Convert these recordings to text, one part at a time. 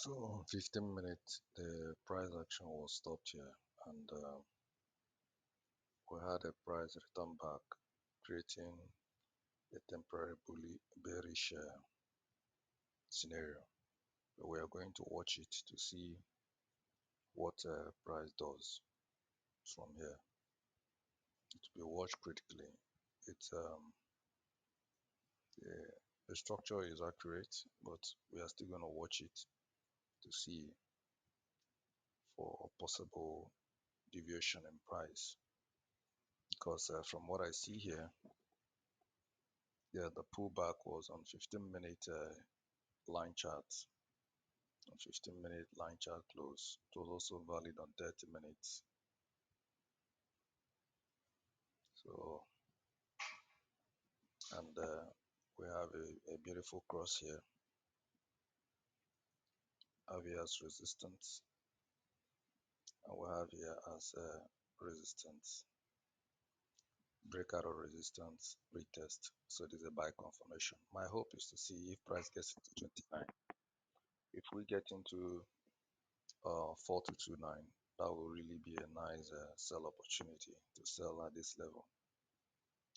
So 15 minutes, the price action was stopped here, and we had a price return back, creating a temporary bearish scenario. We are going to watch it to see what price does from here. To be watched critically. It's the structure is accurate, but we are still going to watch it to see for possible deviation in price. Because from what I see here, yeah, the pullback was on 15-minute line charts. On 15-minute line chart close. It was also valid on 30 minutes. So, and we have a beautiful cross here. Have here as resistance, and we have here as resistance. Breakout of resistance, retest. So it is a buy confirmation. My hope is to see if price gets into 29. If we get into 4229, that will really be a nice sell opportunity to sell at this level.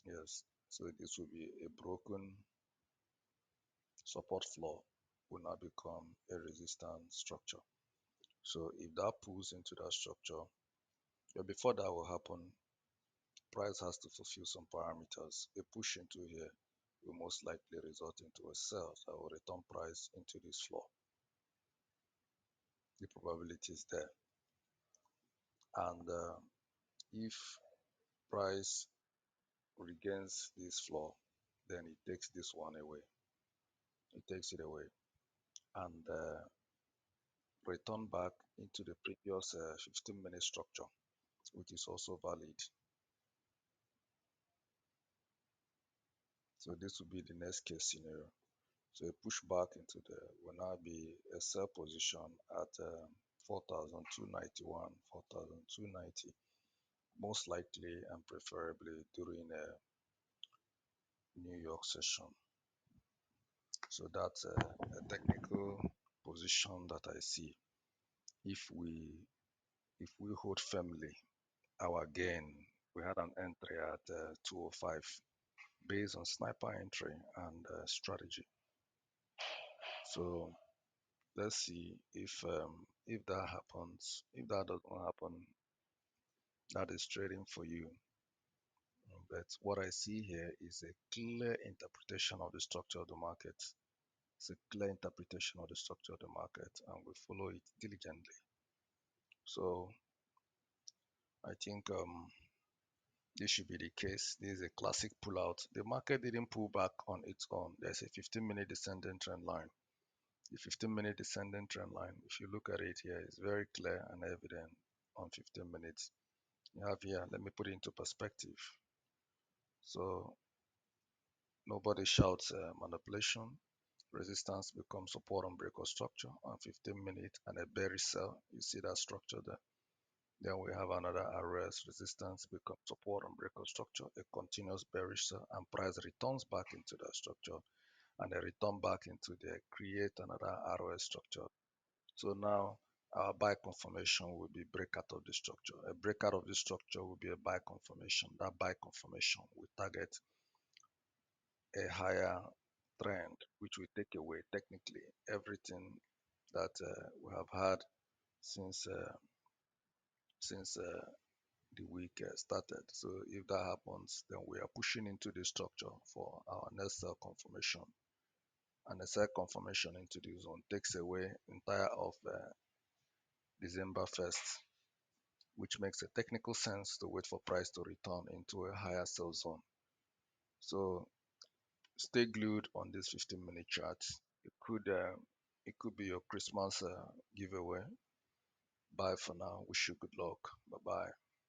Yes, so this will be a broken support floor, will now become a resistance structure. So if that pulls into that structure, but before that will happen, price has to fulfill some parameters. A push into here will most likely result into a sell that will return price into this floor. The probability is there. And if price regains this floor, then it takes this one away. It takes it away and return back into the previous 15-minute structure, which is also valid. So this will be the next case scenario. So a pushback into the will now be a sell position at 4,291, 4,290, most likely and preferably during a New York session. So that's a technical position that I see. If we hold firmly our gain, we had an entry at 205 based on sniper entry and strategy. So let's see if that happens. If that doesn't happen, that is trading for you. But what I see here is a clear interpretation of the structure of the market. It's a clear interpretation of the structure of the market, and we follow it diligently. So I think this should be the case. This is a classic pullout. The market didn't pull back on its own. There's a 15-minute descending trend line. The 15-minute descending trend line, if you look at it here, is very clear and evident on 15 minutes. You have here, let me put it into perspective. So nobody shouts manipulation. Resistance becomes support on breakout structure on 15 minutes and a bearish sell. You see that structure there. Then we have another arrest. Resistance becomes support on breakout structure, a continuous bearish sell, and price returns back into that structure and a return back into there, create another ROS structure. So now our buy confirmation will be breakout of the structure. A breakout of the structure will be a buy confirmation. That buy confirmation will target a higher trend, which will take away technically everything that we have had since the week started. So if that happens, then we are pushing into the structure for our next sell confirmation. And the sell confirmation into the zone takes away entire of December 1st, which makes a technical sense to wait for price to return into a higher sell zone. So stay glued on this 15-minute chart. It could be your Christmas giveaway. Bye for now. Wish you good luck. Bye bye.